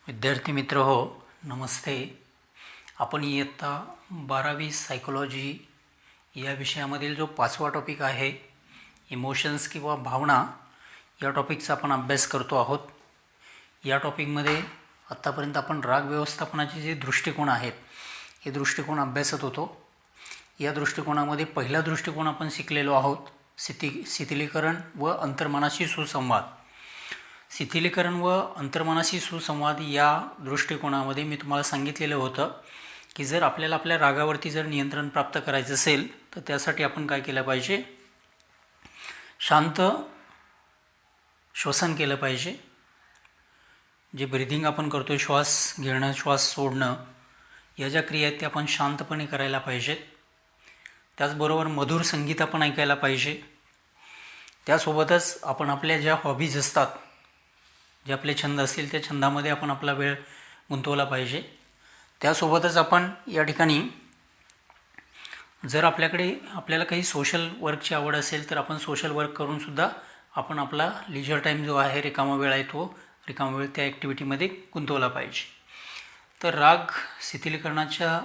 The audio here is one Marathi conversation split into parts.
विद्यार्थी मित्र हो, नमस्ते. आपण इयत्ता 12वी सायकोलॉजी या विषयामधील जो 5वा टॉपिक आहे इमोशन्स किंवा भावना या टॉपिकचा आपण अभ्यास करतो आहोत. या टॉपिकमध्ये आत्तापर्यंत आपण राग व्यवस्थापनाचे जे दृष्टिकोन आहेत हे दृष्टिकोन अभ्यासत होतो. या दृष्टिकोनामध्ये पहिला दृष्टिकोन आपण शिकलेलो आहोत शिथिलीकरण व अंतर्मनाशी सुसंवाद. शिथिलीकरण व अंतर्मनाशी सुसंवाद या दृष्टिकोनामध्ये मी तुम्हाला सांगितलेलं होतं की जर आपल्याला आपल्या रागावरती जर नियंत्रण प्राप्त करायचं असेल तर त्यासाठी आपण काय केलं पाहिजे, शांत श्वसन केलं पाहिजे. जे ब्रिदिंग आपण करतो, श्वास घेणं श्वास सोडणं, या ज्या क्रिया आहेत त्या आपण शांतपणे करायला पाहिजेत. त्याचबरोबर मधुर संगीत आपण ऐकायला पाहिजे. त्यासोबतच आपण आपल्या ज्या हॉबीज असतात, जे आपले छंद असतील त्या छंदामध्ये आपण आपला वेळ गुंतवला पाहिजे. त्यासोबतच आपण या ठिकाणी जर आपल्याला काही सोशल वर्कची आवड असेल तर आपण सोशल वर्क करूनसुद्धा आपण आपला लिजर टाईम जो आहे, रिकामा वेळ आहे, तो रिकामा वेळ त्या ॲक्टिव्हिटीमध्ये गुंतवला पाहिजे. तर राग शिथिलीकरणाच्या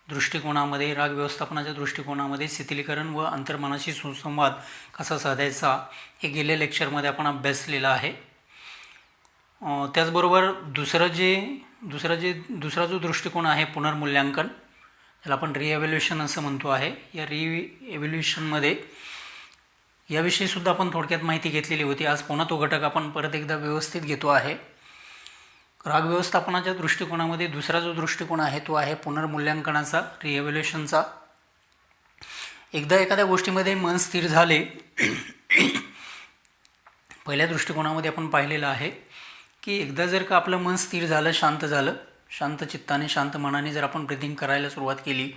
दृष्टिकोनामध्ये, राग व्यवस्थापनाच्या दृष्टिकोनामध्ये शिथिलीकरण व अंतर्मनाशी सुसंवाद कसा साधायचा हे गेल्या लेक्चरमध्ये आपण अभ्यासलेलं आहे. त्याचबरोबर दुसरा जो दृष्टिकोन आहे पुनर्मूल्यांकन, त्याला आपण रिएव्हॅल्युएशन असं म्हणतो आहे. या रिएव्हॅल्युएशनमध्ये याविषयीसुद्धा आपण थोडक्यात माहिती घेतलेली होती. आज पुन्हा तो घटक आपण परत एकदा व्यवस्थित घेतो आहे. राग व्यवस्थापनाच्या दृष्टिकोनामध्ये दुसरा जो दृष्टिकोन आहे तो आहे पुनर्मूल्यांकनाचा, रिएव्हॅल्युएशनचा. एकदा एखाद्या गोष्टीमध्ये मन स्थिर झाले, पहिल्या दृष्टिकोनामध्ये आपण पाहिलेलं आहे की एकदा जर का आपलं मन स्थिर झालं, शांत झालं, शांत चित्ताने शांत मनाने जर आपण ब्रिदिंग करायला सुरुवात केली,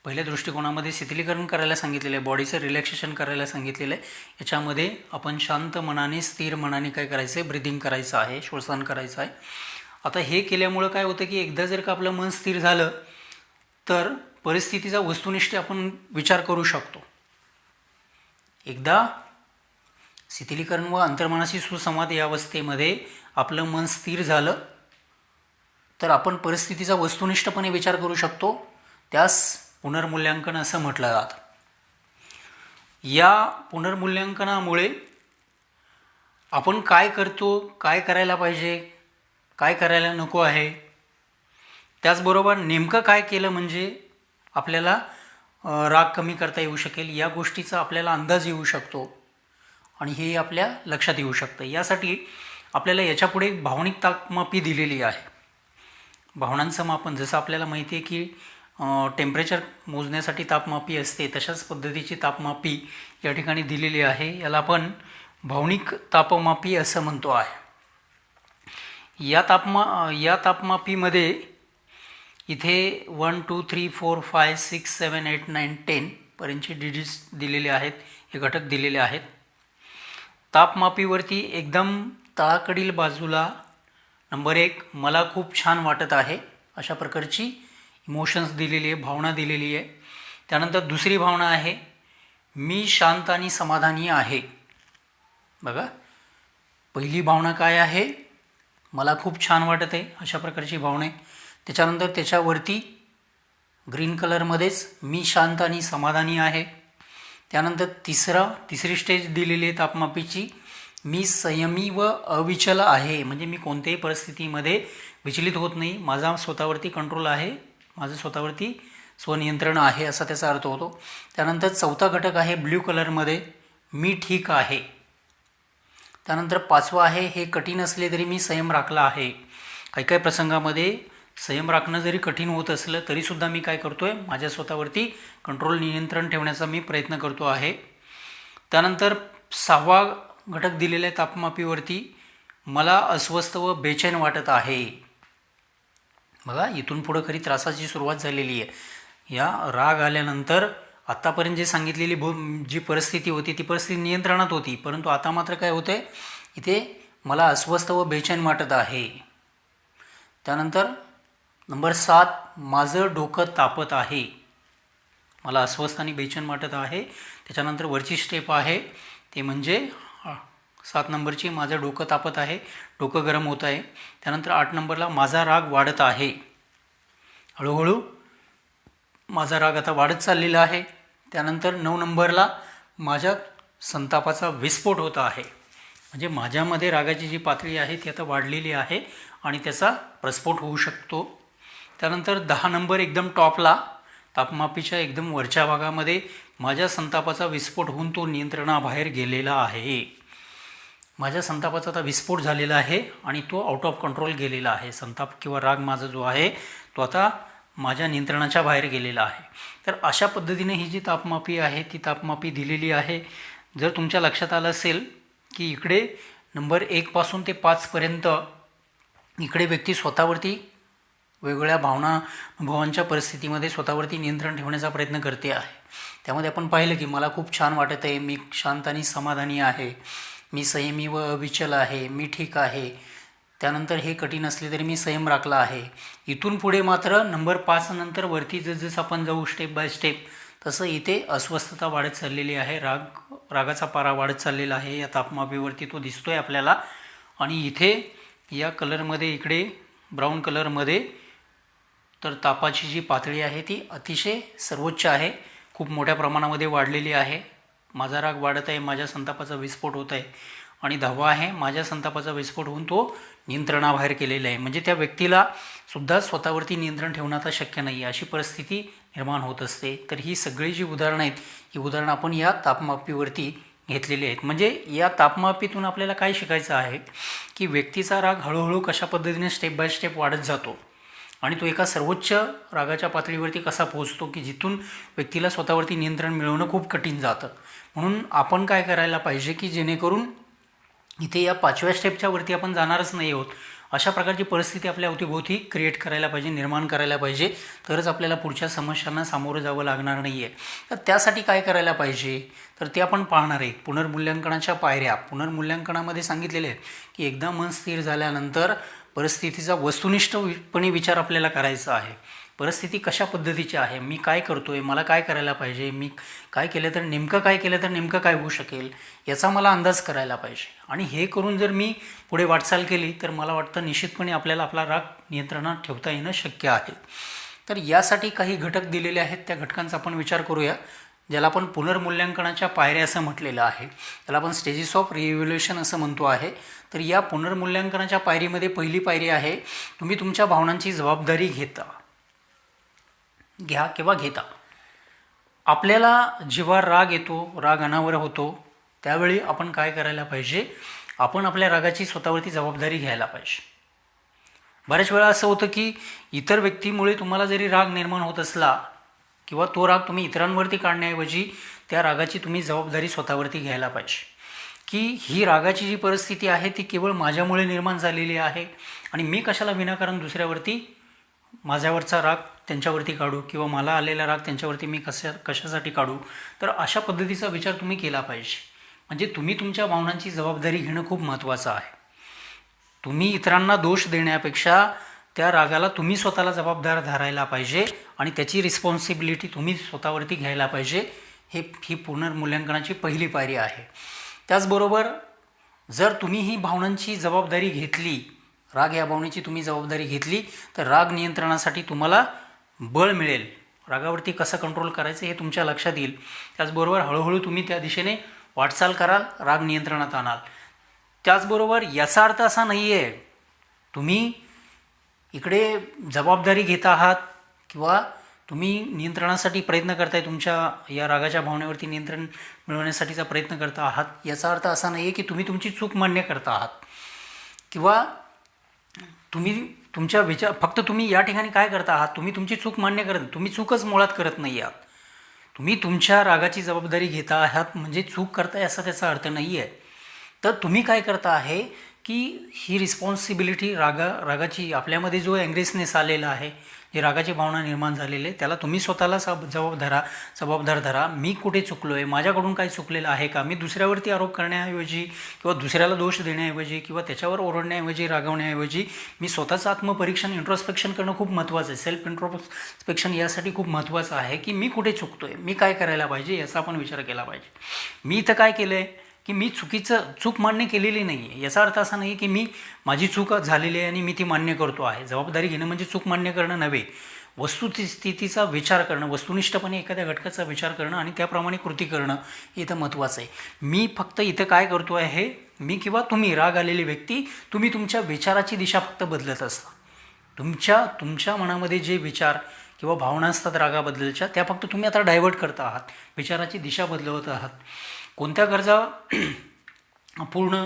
पहिल्या दृष्टिकोनामध्ये शिथिलीकरण करायला सांगितलेलं आहे, बॉडीचं रिलॅक्सेशन करायला सांगितलेलं आहे. याच्यामध्ये आपण शांत मनाने स्थिर मनाने काय करायचं आहे, ब्रिदिंग करायचं आहे, श्वसन करायचं आहे. आता हे केल्यामुळं काय होतं की एकदा जर का आपलं मन स्थिर झालं तर परिस्थितीचा वस्तुनिष्ठ आपण विचार करू शकतो. एकदा शिथिलीकरण व अंतर्मनाशी सुसंवाद या अवस्थेमध्ये आपलं मन स्थिर झालं तर आपण परिस्थितीचा वस्तुनिष्ठपणे विचार करू शकतो. त्यास पुनर्मूल्यांकन असं म्हटलं जातं. या पुनर्मूल्यांकनामुळे आपण काय करतो, काय करायला पाहिजे, काय करायला नको आहे, त्याचबरोबर नेमकं काय केलं म्हणजे आपल्याला राग कमी करता येऊ शकेल, या गोष्टीचा आपल्याला अंदाज येऊ शकतो आणि हे आपल्या लक्षात येऊ शकतं. यासाठी आपल्याला याच्यापुढे एक भावनिक तापमापी दिलेली आहे. भावनांचं मापन, जसं आपल्याला माहिती आहे की टेम्परेचर मोजण्यासाठी तापमापी असते, तशाच पद्धतीची तापमापी या ठिकाणी दिलेली आहे. याला आपण भावनिक तापमापी असं म्हणतो आहे. या तापमापीमध्ये इथे 1 2 3 4 5 6 7 8 9 10 पर्यंतचे डिजिट्स दिलेले आहेत, हे घटक दिलेले आहेत. तापमापीवरती एकदम तळाकडील बाजूला नंबर 1 मला खूप छान वाटत आहे, अशा प्रकारची इमोशन्स दिलेली आहे, भावना दिलेली आहे. त्यानंतर दुसरी भावना आहे मी शांत आणि समाधानी आहे. बघा, पहिली भावना काय आहे, मला खूप छान वाटत आहे, अशा प्रकारची भावना आहे. त्याच्यानंतर त्याच्यावरती ग्रीन कलरमध्येच मी शांत आणि समाधानी आहे. त्यानंतर तिसरी स्टेज दिलेली आहे तापमापीची, मी संयमी व अविचल आहे, म्हणजे मी कोणत्याही परिस्थितीमध्ये विचलित होत नाही, माझा स्वतःवरती कंट्रोल आहे, माझं स्वतःवरती स्वनियंत्रण आहे, असा त्याचा अर्थ होतो. त्यानंतर चौथा घटक आहे ब्ल्यू कलरमध्ये, मी ठीक आहे. त्यानंतर 5वा आहे हे कठीण असले तरी मी संयम राखला आहे. काही प्रसंगामध्ये संयम राखणं जरी कठीण होत असलं तरीसुद्धा मी काय करतो आहे, माझ्या स्वतःवरती कंट्रोल, नियंत्रण ठेवण्याचा मी प्रयत्न करतो आहे. त्यानंतर 6वा घटक दिलेला आहे तापमापीवरती, मला अस्वस्थ व बेचैन वाटत आहे. बघा, इथून पुढं खरी त्रासाची सुरुवात झालेली आहे. या राग आल्यानंतर आत्तापर्यंत जे सांगितलेली जी परिस्थिती होती ती परिस्थिती नियंत्रणात होती, परंतु आता मात्र काय होतं आहे, इथे मला अस्वस्थ व बेचैन वाटत आहे. त्यानंतर नंबर 7 माझं डोकं तापत आहे, मला अस्वस्थ आणि बेचैन वाटत आहे. त्याच्यानंतर वरची स्टेप आहे ते म्हणजे 7 नंबरची माझं डोकं तापत आहे, डोकं गरम होत आहे. त्यानंतर 8 नंबरला माझा राग वाढत आहे. हळूहळू माझा राग आता वाढत चाललेला आहे. त्यानंतर 9 नंबरला माझ्या संतापाचा विस्फोट होत आहे. म्हणजे माझ्यामध्ये रागाची जी पातळी आहे ती आता वाढलेली आहे आणि त्याचा प्रस्फोट होऊ शकतो. त्यानंतर 10 नंबर एकदम टॉपला, तापमापीच्या एकदम वरच्या भागामध्ये माझ्या संतापाचा विस्फोट होऊन तो नियंत्रणाबाहेर गेलेला आहे. माझ्या संतापाचा आता विस्फोट झालेला आहे आणि तो आउट ऑफ कंट्रोल गेलेला आहे. संताप किंवा राग माझा जो आहे तो आता माझ्या नियंत्रणाच्या बाहेर गेलेला आहे. तर अशा पद्धतीने ही जी तापमापी आहे ती तापमापी दिलेली आहे. जर तुमच्या लक्षात आलं असेल की इकडे नंबर 1 पासून ते 5पर्यंत इकडे व्यक्ती स्वतःवरती वेगवेगळ्या भावना अनुभवांच्या परिस्थितीमध्ये स्वतःवरती नियंत्रण ठेवण्याचा प्रयत्न करते आहे. त्यामध्ये आपण पाहिलं की मला खूप छान वाटत आहे, मी शांत आणि समाधानी आहे, मी संयमी व अविचल आहे, मी ठीक आहे. त्यानंतर हे कठीण असले तरी मी संयम राखला आहे. इथून पुढे मात्र नंबर 5 नंतर वरती जसं आपण जाऊ स्टेप बाय स्टेप तसं इथे अस्वस्थता वाढत चाललेली आहे. रागाचा पारा वाढत चाललेला आहे. या तापमापीवरती तो दिसतोय आपल्याला. आणि इथे या कलरमध्ये इकडे ब्राऊन कलरमध्ये तर तापाची जी पातळी आहे ती अतिशय सर्वोच्च आहे, खूप मोठ्या प्रमाणामध्ये वाढलेली आहे. माझा राग वाढत आहे, माझ्या संतापाचा विस्फोट होत आहे. आणि 10वा आहे माझ्या संतापाचा विस्फोट होऊन तो नियंत्रणाबाहेर केलेला आहे. म्हणजे त्या व्यक्तीला सुद्धा स्वतःवरती नियंत्रण ठेवणं आता शक्य नाही आहे, अशी परिस्थिती निर्माण होत असते. तर ही सगळी जी उदाहरणं आहेत ही उदाहरणं आपण या तापमापीवरती घेतलेली आहेत. म्हणजे या तापमापीतून आपल्याला काय शिकायचं आहे की व्यक्तीचा राग हळूहळू कशा पद्धतीने स्टेप बाय स्टेप वाढत जातो आणि तो एका सर्वोच्च रागाच्या पातळीवरती कसा पोहोचतो की जिथून व्यक्तीला स्वतःवरती नियंत्रण मिळवणं खूप कठीण जातं. म्हणून आपण काय करायला पाहिजे की जेणेकरून इथे या 5व्या स्टेपच्या वरती आपण जाणारच नाही आहोत, अशा प्रकारची परिस्थिती आपल्या अवतीभोवती क्रिएट करायला पाहिजे, निर्माण करायला पाहिजे. तरच आपल्याला पुढच्या समस्यांना सामोरं जावं लागणार नाही आहे. तर त्यासाठी काय करायला पाहिजे तर ते आपण पाहणार आहे. पुनर्मूल्यांकनाच्या पायऱ्या पुनर्मूल्यांकनामध्ये सांगितलेले आहेत की एकदा मन स्थिर झाल्यानंतर परिस्थितीचा वस्तुनिष्ठपणे विचार आपल्याला करायचा आहे. परिस्थिती कशा पद्धतीची आहे, मी काय करतो आहे, मला काय करायला पाहिजे, मी काय केलं तर नेमकं काय होऊ शकेल याचा मला अंदाज करायला पाहिजे. आणि हे करून जर मी पुढे वाटचाल केली तर मला वाटतं निश्चितपणे आपल्याला आपला राग नियंत्रणात ठेवता येणं शक्य आहे. तर यासाठी काही घटक दिलेले आहेत, त्या घटकांचा आपण विचार करूया, ज्याला आपण पुनर्मूल्यांकनाच्या पायऱ्या असं म्हटलेलं आहे. त्याला आपण स्टेजेस ऑफ रिव्हॅल्युएशन असं म्हणतो आहे. तर या पुनर्मूल्यांकनाच्या पायरीमध्ये पहिली पायरी आहे तुम्ही तुमच्या भावनांची जबाबदारी घ्या किंवा घेता. आपल्याला जेव्हा राग येतो, राग अनावर होतो, त्यावेळी आपण काय करायला पाहिजे, आपण आपल्या रागाची स्वतःवरती जबाबदारी घ्यायला पाहिजे. बऱ्याच वेळा असं होतं की इतर व्यक्तीमुळे तुम्हाला जरी राग निर्माण होत असला किंवा तो राग तुम्ही इतरांवरती काढण्याऐवजी त्या रागाची तुम्ही जबाबदारी स्वतःवरती घ्यायला पाहिजे की ही रागाची जी परिस्थिती आहे ती केवळ माझ्यामुळे निर्माण झालेली आहे आणि मी कशाला विनाकारण दुसऱ्यावरती माझ्यावरचा राग त्यांच्यावरती काढू किंवा मला आलेला राग त्यांच्यावरती मी कशासाठी काढू. तर अशा पद्धतीचा विचार तुम्ही केला पाहिजे. म्हणजे तुम्ही तुमच्या भावनांची जबाबदारी घेणं खूप महत्त्वाचं आहे. तुम्ही इतरांना दोष देण्यापेक्षा त्या रागाला तुम्ही स्वतःला जबाबदार धरायला पाहिजे आणि त्याची रिस्पॉन्सिबिलिटी तुम्ही स्वतःवरती घ्यायला पाहिजे. ही पुनर्मूल्यांकनाची पहिली पायरी आहे. त्याचबरोबर जर तुम्ही ही भावनांची जबाबदारी घेतली, राग या भावनेची तुम्ही जबाबदारी घेतली तर राग नियंत्रणासाठी तुम्हाला बळ मिळेल. रागावरती कसं कंट्रोल करायचं हे तुमच्या लक्षात येईल. त्याचबरोबर हळूहळू तुम्ही त्या दिशेने वाटचाल कराल, राग नियंत्रणात आणाल. त्याचबरोबर याचा अर्थ असा नाही आहे तुम्ही इकडे जबाबदारी घेत आहात किंवा तुम्ही नियंत्रणासाठी प्रयत्न करताय, तुमच्या या रागाच्या भावनेवरती नियंत्रण मिळवण्यासाठीचा प्रयत्न करता आहात, याचा अर्थ असा नाही आहे की तुम्ही तुमची चूक मान्य करता आहात किंवा फक्त तुम्ही या ठिकाणी काय करता आहात, तुम्ही तुमची चूक मान्य करत, तुम्ही चूकच मुळात करत नाही आहात. तुम्ही तुमच्या रागाची जबाबदारी घेता आहात म्हणजे चूक करताय असा त्याचा अर्थ नाही आहे. तर तुम्ही काय करता आहे की ही रिस्पॉन्सिबिलिटी रागाची आपल्यामध्ये जो अँग्रेसनेस आलेला आहे, जे रागाची भावना निर्माण झालेली आहे, त्याला तुम्ही स्वतःला जबाबदार धरा. मी कुठे चुकलो आहे, माझ्याकडून काय चुकलेलं आहे का, मी दुसऱ्यावरती आरोप करण्याऐवजी किंवा दुसऱ्याला दोष देण्याऐवजी किंवा त्याच्यावर ओरडण्याऐवजी रागवण्याऐवजी मी स्वतःचं आत्मपरीक्षण इंट्रोस्पेक्शन करणं खूप महत्त्वाचं आहे. सेल्फ इंट्रोस्पेक्शन यासाठी खूप महत्त्वाचं आहे की मी कुठे चुकतो आहे, मी काय करायला पाहिजे याचा आपण विचार केला पाहिजे. मी इथं काय केलं आहे की की मी चूक मान्य केलेली नाही आहे. याचा अर्थ असा नाही की मी माझी चूक झालेली आहे आणि मी ती मान्य करतो आहे. जबाबदारी घेणं म्हणजे चूक मान्य करणं नव्हे, वस्तुस्थितीचा विचार करणं, वस्तुनिष्ठपणे एखाद्या घटकाचा विचार करणं आणि त्याप्रमाणे कृती करणं इथं महत्त्वाचं आहे. मी फक्त इथं काय करतो आहे, मी किंवा तुम्ही, राग आलेली व्यक्ती, तुम्ही तुमच्या विचाराची दिशा फक्त बदलत असता. तुमच्या मनामध्ये जे विचार किंवा भावना असतात रागाबद्दलच्या, त्या फक्त तुम्ही आता डायव्हर्ट करता आहात, विचाराची दिशा बदलवत आहात. कोणत्या गरजा अपूर्ण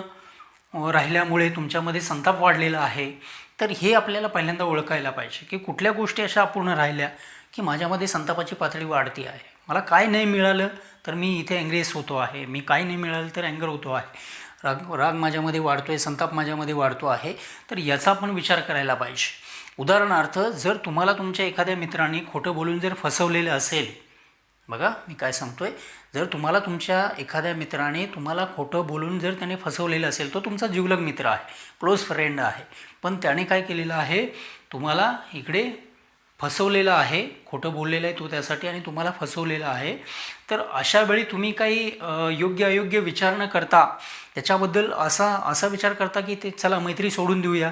राहिल्यामुळे तुमच्यामध्ये संताप वाढलेला आहे, तर हे आपल्याला पहिल्यांदा ओळखायला पाहिजे की कुठल्या गोष्टी अशा अपूर्ण राहिल्या की माझ्यामध्ये संतापाची पातळी वाढती आहे. मला काय नाही मिळालं तर मी इथे ॲंग्रेस होतो आहे, मी काय नाही मिळालं तर अँगर होतो आहे, राग माझ्यामध्ये वाढतो आहे, संताप माझ्यामध्ये वाढतो आहे. तर याचा आपण विचार करायला पाहिजे. उदाहरणार्थ, जर तुम्हाला तुमच्या एखाद्या मित्राने खोटं बोलून जर फसवलेलं असेल, बघा मी काय सांगतोय, जर तुम्हाला तुमच्या एखाद्या मित्राने तुम्हाला खोटं बोलून जर त्याने फसवलेलं असेल, तो तुमचा जिवलग मित्र आहे, क्लोज फ्रेंड आहे, पण त्याने काय केलेलं आहे, तुम्हाला इकडे फसवलेलं आहे, खोटं बोललेलं आहे तो त्यासाठी आणि तुम्हाला फसवलेलं आहे. तर अशा वेळी तुम्ही काही योग्य अयोग्य विचार न करता त्याच्याबद्दल असा विचार करता की ते चला मैत्री सोडून देऊया,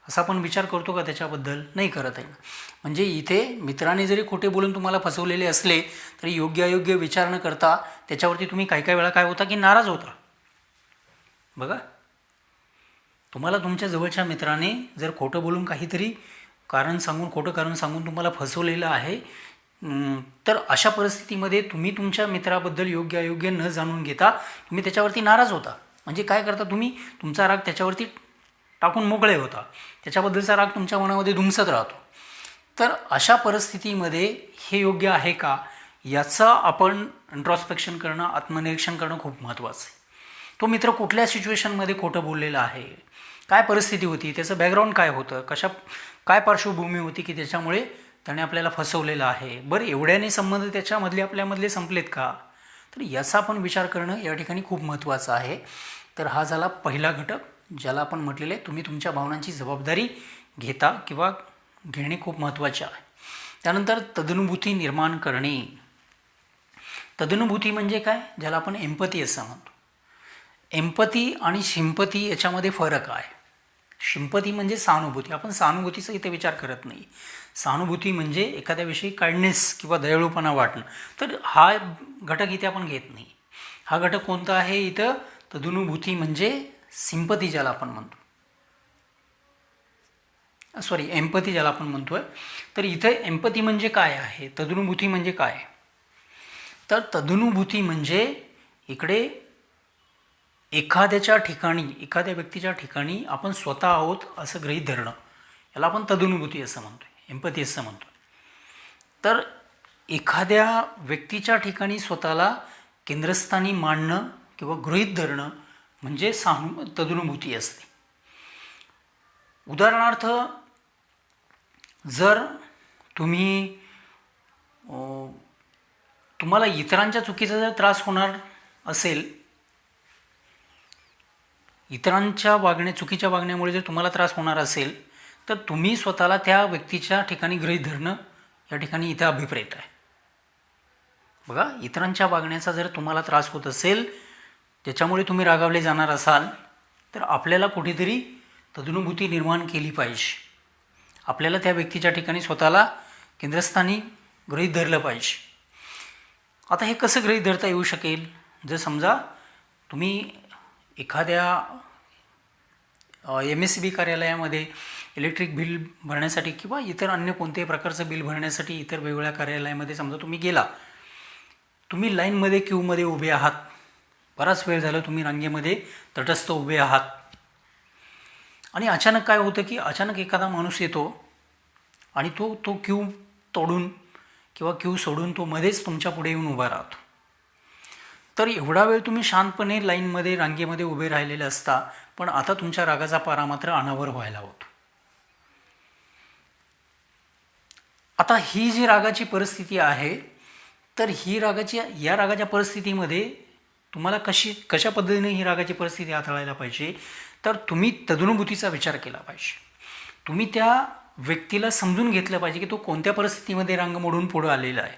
असा पण विचार करतो का त्याच्याबद्दल? नाही करत आहे ना. म्हणजे इथे मित्राने जरी खोटे बोलून तुम्हाला फसवलेले असले तरी योग्य अयोग्य विचार न करता त्याच्यावरती तुम्ही काही वेळा काय होता की नाराज होता. बघा, तुम्हाला तुमच्या जवळच्या मित्राने जर खोटं बोलून काहीतरी खोटं कारण सांगून तुम्हाला फसवलेलं आहे, तर अशा परिस्थितीमध्ये तुम्ही तुमच्या मित्राबद्दल योग्य अयोग्य न जाणून घेता तुम्ही त्याच्यावरती नाराज होता. म्हणजे काय करता, तुम्ही तुमचा राग त्याच्यावरती टाकून मोकळे होता, त्याच्याबद्दलचा राग तुमच्या मनामध्ये धुमसत राहतो. तर अशा परिस्थितीमध्ये हे योग्य आहे का, याचं आपण इंट्रॉस्पेक्शन करणं, आत्मनिरीक्षण करणं खूप महत्त्वाचं आहे. तो मित्र कुठल्या सिच्युएशनमध्ये खोटं बोललेला आहे, काय परिस्थिती होती, त्याचं बॅकग्राऊंड काय होतं, काय पार्श्वभूमी होती की त्याच्यामुळे त्याने आपल्याला फसवलेलं आहे. बरं, एवढ्याने संबंध आपल्यामधले संपलेत का? तर याचा आपण विचार करणं या ठिकाणी खूप महत्त्वाचं आहे. तर हा झाला पहिला घटक, ज्याला आपण म्हटलेलं आहे तुम्ही तुमच्या भावनांची जबाबदारी घेता किंवा घेणे खूप महत्त्वाचे आहे. त्यानंतर तदनुभूती निर्माण करणे. तदनुभूती म्हणजे काय, ज्याला आपण एम्पथी असं म्हणतो. एम्पथी आणि सिम्पथी याच्यामध्ये फरक आहे. सिम्पथी म्हणजे सहानुभूती, आपण सहानुभूतीचा इथे विचार करत नाही. सहानुभूती म्हणजे एखाद्याविषयी काइंडनेस किंवा दयाळूपणा वाटणं. तर हा घटक इथे आपण घेत नाही. हा घटक कोणता आहे इथं, तदनुभूती म्हणजे सिम्पथी ज्याला आपण म्हणतो, एम्पथी ज्याला आपण म्हणतोय. तर इथे एम्पथी म्हणजे काय आहे, तदनुभूती म्हणजे काय? तर तदनुभूती म्हणजे इकडे एखाद्या व्यक्तीच्या ठिकाणी आपण स्वतः आहोत असं गृहीत धरणं, याला आपण तदनुभूती असं म्हणतोय, एम्पथी असं म्हणतोय. तर एखाद्या व्यक्तीच्या ठिकाणी स्वतःला केंद्रस्थानी मांडणं किंवा गृहीत धरणं म्हणजे तदनुभूती असते. उदाहरणार्थ, जर तुम्हाला इतरांच्या चुकीचा जर त्रास होणार असेल, इतरांच्या चुकीच्या वागण्यामुळे जर तुम्हाला त्रास होणार असेल, तर तुम्ही स्वतःला त्या व्यक्तीच्या ठिकाणी गृहीत धरणं या ठिकाणी इथं अभिप्रेत आहे. बघा, इतरांच्या वागण्याचा जर तुम्हाला त्रास होत असेल, ज्याच्यामुळे तुम्ही रागावले जाणार असाल, तर आपल्याला कुठेतरी तदनुभूती निर्माण केली पाहिजे. आपल्याला त्या व्यक्तीच्या ठिकाणी स्वतःला केंद्रस्थानी गृहीत धरलं पाहिजे. आता हे कसं गृहीत धरता येऊ शकेल, जर समजा तुम्ही एखाद्या MSEB कार्यालयामध्ये इलेक्ट्रिक बिल भरण्यासाठी किंवा इतर अन्य कोणत्याही प्रकारचं बिल भरण्यासाठी इतर वेगवेगळ्या कार्यालयामध्ये समजा तुम्ही गेला, तुम्ही लाईनमध्ये क्यूमध्ये उभे आहात, बराच वेळ झालं तुम्ही रांगेमध्ये तटस्थ उभे आहात, आणि अचानक काय होतं की अचानक एखादा माणूस येतो आणि तो क्यू तोडून किंवा क्यू सोडून तो मध्येच तुमच्या पुढे येऊन उभा राहतो. तर एवढा वेळ तुम्ही शांतपणे लाईनमध्ये रांगेमध्ये उभे राहिलेले असता, पण आता तुमच्या रागाचा पारा मात्र अनावर व्हायला होतो. आता ही जी रागाची परिस्थिती आहे, तर या रागाच्या परिस्थितीमध्ये तुम्हाला कशा पद्धतीने ही रागाची परिस्थिती हाताळायला पाहिजे, तर तुम्ही तदनुभूतीचा विचार केला पाहिजे. तुम्ही त्या व्यक्तीला समजून घेतलं पाहिजे की तो कोणत्या परिस्थितीमध्ये रांग मोडून पुढं आलेला आहे.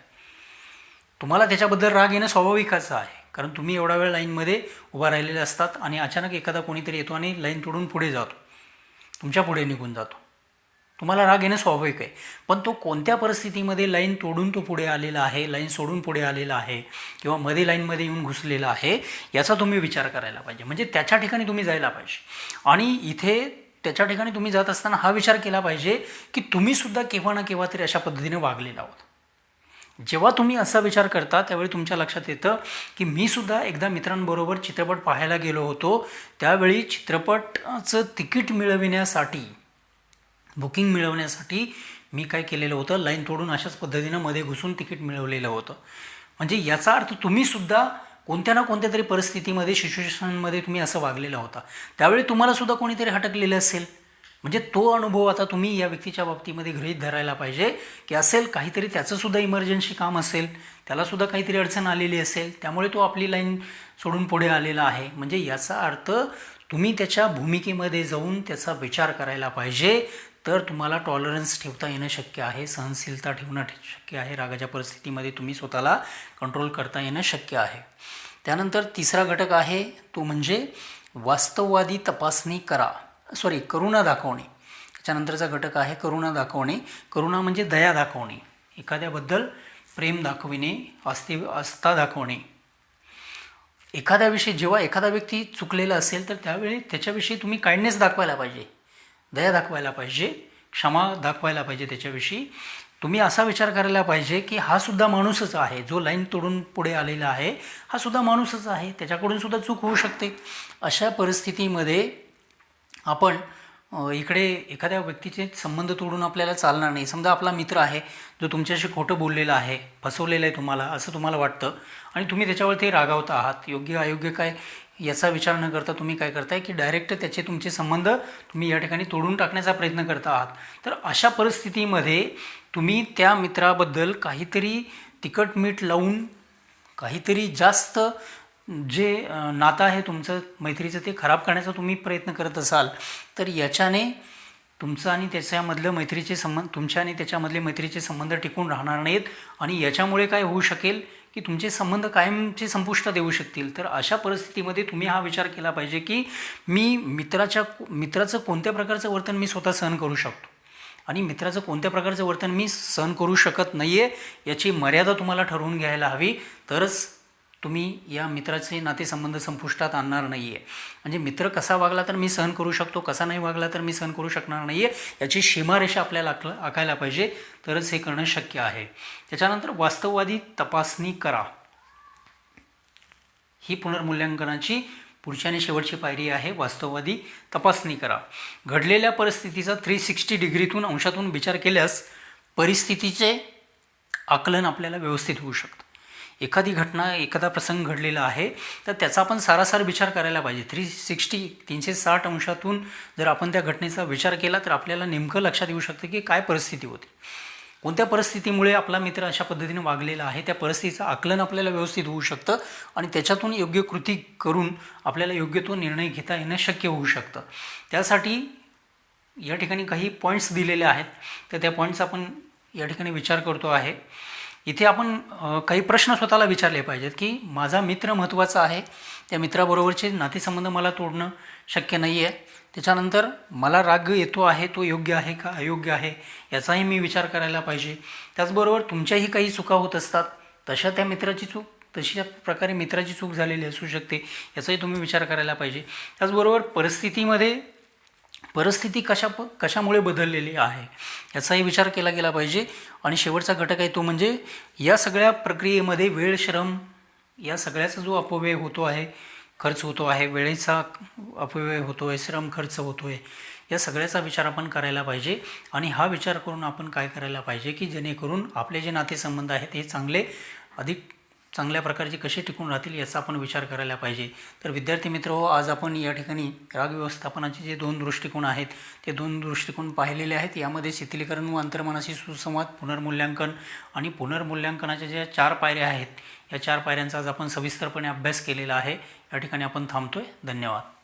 तुम्हाला त्याच्याबद्दल राग येणं स्वाभाविकच आहे, कारण तुम्ही एवढा वेळ लाईनमध्ये उभा राहिलेले असतात आणि अचानक एखादा कोणीतरी येतो आणि लाईन तोडून पुढे जातो, तुमच्या पुढे निघून जातो. तुम्हाला राग येणं स्वाभाविक आहे, पण तो कोणत्या परिस्थितीमध्ये लाईन तोडून तो पुढे आलेला आहे, लाईन सोडून पुढे आलेला आहे किंवा मध्ये लाईनमध्ये येऊन घुसलेला आहे याचा तुम्ही विचार करायला पाहिजे. म्हणजे त्याच्या ठिकाणी तुम्ही जायला पाहिजे आणि इथे त्याच्या ठिकाणी तुम्ही जात असताना हा विचार केला पाहिजे की तुम्हीसुद्धा केव्हा ना केव्हा तरी अशा पद्धतीने वागलेला आहोत. जेव्हा तुम्ही असा विचार करता त्यावेळी तुमच्या लक्षात येतं की मी सुद्धा एकदा मित्रांबरोबर चित्रपट पाहायला गेलो होतो. त्यावेळी चित्रपटाचं तिकीट मिळविण्यासाठी, बुकिंग मिळवण्यासाठी मी काय केलेलं होतं, लाईन तोडून अशाच पद्धतीनं मध्ये घुसून तिकीट मिळवलेलं होतं. म्हणजे याचा अर्थ तुम्हीसुद्धा कोणत्या ना कोणत्या तरी परिस्थितीमध्ये, सिच्युएशनमध्ये तुम्ही असं वागलेला होता. त्यावेळी तुम्हालासुद्धा कोणीतरी हटकलेलं असेल. म्हणजे तो अनुभव आता तुम्ही या व्यक्तीच्या बाबतीमध्ये गृहीत धरायला पाहिजे की असेल काहीतरी, त्याचंसुद्धा इमर्जन्सी काम असेल, त्यालासुद्धा काहीतरी अडचण आलेली असेल, त्यामुळे तो आपली लाईन सोडून पुढे आलेला आहे. म्हणजे याचा अर्थ तुम्ही त्याच्या भूमिकेमध्ये जाऊन त्याचा विचार करायला पाहिजे. तर तुम्हाला टॉलरन्स ठेवता येणं शक्य आहे, सहनशीलता ठेवणं शक्य आहे, रागाच्या परिस्थितीमध्ये तुम्ही स्वतःला कंट्रोल करता येणं शक्य आहे. त्यानंतर तिसरा घटक आहे तो म्हणजे वास्तववादी तपासणी करुणा दाखवणे. त्याच्यानंतरचा घटक आहे करुणा दाखवणे. करुणा म्हणजे दया दाखवणे, एखाद्याबद्दल प्रेम दाखविणे, आस्था दाखवणे. एखाद्याविषयी जेव्हा एखादा व्यक्ती चुकलेला असेल तर त्यावेळी त्याच्याविषयी तुम्ही काइंडनेस दाखवायला पाहिजे, दया दाखवायला पाहिजे, क्षमा दाखवायला पाहिजे. त्याच्याविषयी तुम्ही असा विचार करायला पाहिजे की हा सुद्धा माणूसच आहे, जो लाईन तोडून पुढे आलेला आहे हा सुद्धा माणूसच आहे, त्याच्याकडून सुद्धा चूक होऊ शकते. अशा परिस्थितीमध्ये आपण इकडे एखाद्या व्यक्तीचे संबंध तोडून आपल्याला चालणार नाही. समजा आपला मित्र आहे जो तुमच्याशी खोटं बोललेला आहे, फसवलेलं आहे तुम्हाला, असं तुम्हाला वाटतं आणि तुम्ही त्याच्यावरती रागावता आहात. योग्य अयोग्य काय याचा विचार न करता तुम्ही काय करताय की डायरेक्ट तुमचे संबंध तुम्ही या ठिकाणी तोडून टाकण्याचा प्रयत्न करता आहात. तर अशा परिस्थितीमध्ये तुम्ही त्या मित्राबद्दल काहीतरी तिखट मीठ लावून, काहीतरी जास्त जे नातं आहे तुमचं मैत्रीचं ते खराब करण्याचा तुम्ही प्रयत्न करत असाल तर याच्याने तुमचं आणि त्याच्यामधलं मैत्रीचे संबंध, तुमच्या आणि त्याच्यामधले मैत्रीचे संबंध टिकून राहणार नाहीत आणि याच्यामुळे काय होऊ शकेल की तुमचे संबंध कायमचे संपुष्टात येऊ शकतील. तर अशा परिस्थितीमध्ये तुम्ही हा विचार केला पाहिजे की मी मित्राचं कोणत्या प्रकारचं वर्तन मी स्वतः सहन करू शकतो आणि मित्राचं कोणत्या प्रकारचं वर्तन मी सहन करू शकत नाही आहे, याची मर्यादा तुम्हाला ठरवून घ्यायला हवी. तरच तुम्ही या मित्राचे नातेसंबंध संपुष्टात आणणार नाही आहे. म्हणजे मित्र कसा वागला तर मी सहन करू शकतो, कसा नाही वागला तर मी सहन करू शकणार नाही आहे, याची सीमारेषा आपल्याला आखायला पाहिजे. तरच हे करणं शक्य आहे. त्याच्यानंतर वास्तववादी तपासणी करा. ही पुनर्मूल्यांकनाची पुढची आणि शेवटची पायरी आहे. वास्तववादी तपासणी करा. घडलेल्या परिस्थितीचा 360 डिग्रीतून, अंशातून विचार केल्यास परिस्थितीचे आकलन आपल्याला व्यवस्थित होऊ शकतं. एखादी घटना, एखादा प्रसंग घडलेला आहे तर त्याचा आपण सारासार विचार करायला पाहिजे. 360 अंशातून जर आपण त्या घटनेचा विचार केला तर आपल्याला नेमकं लक्षात येऊ शकतं की काय परिस्थिती होती, कोणत्या परिस्थितीमुळे आपला मित्र अशा पद्धतीने वागलेला आहे. त्या परिस्थितीचं आकलन आपल्याला व्यवस्थित होऊ शकतं आणि त्याच्यातून योग्य कृती करून आपल्याला योग्य तो निर्णय घेता येणं शक्य होऊ शकतं. त्यासाठी या ठिकाणी काही पॉईंट्स दिलेले आहेत, तर त्या पॉईंट्स आपण या ठिकाणी विचार करतो आहे. इथे आपण काही प्रश्न स्वतःला विचारले पाहिजेत की माझा मित्र महत्त्वाचा आहे, त्या मित्राबरोबरचे नातेसंबंध मला तोडणं शक्य नाही आहे. त्याच्यानंतर मला राग येतो आहे, तो योग्य आहे का अयोग्य आहे याचाही मी विचार करायला पाहिजे. त्याचबरोबर तुमच्याही काही चुका होत असतात, तशा प्रकारे मित्राची चूक झालेली असू शकते, याचाही तुम्ही विचार करायला पाहिजे. त्याचबरोबर परिस्थिती कशामुळे बदललेली आहे याचाही विचार केला गेला पाहिजे. आणि शेवटचा घटक आहे तो म्हणजे या सगळ्या प्रक्रियेमध्ये वेळ, श्रम या सगळ्याचा जो अपव्यय होतो आहे, खर्च होतो आहे, वेळेचा अपव्यय होतो आहे, श्रम खर्च होतो आहे, या सगळ्याचा विचार आपण करायला पाहिजे. आणि हा विचार करून आपण काय करायला पाहिजे की जेणेकरून आपले जे नातेसंबंध आहेत हे अधिक चांगल्या प्रकारचे कसे टिकून राहतील याचा आपण विचार करायला पाहिजे. तर विद्यार्थी मित्रहो, आज आपण या ठिकाणी राग व्यवस्थापनाचे जे 2 दृष्टिकोन आहेत ते 2 दृष्टिकोन पाहिलेले आहेत. यामध्ये शिथिलीकरण व अंतर्मनाशी सुसंवाद, पुनर्मूल्यांकन आणि पुनर्मूल्यांकनाच्या ज्या 4 पायऱ्या आहेत या 4 पायऱ्यांचा आज आपण सविस्तरपणे अभ्यास केलेला आहे. या ठिकाणी आपण थांबतोय. धन्यवाद.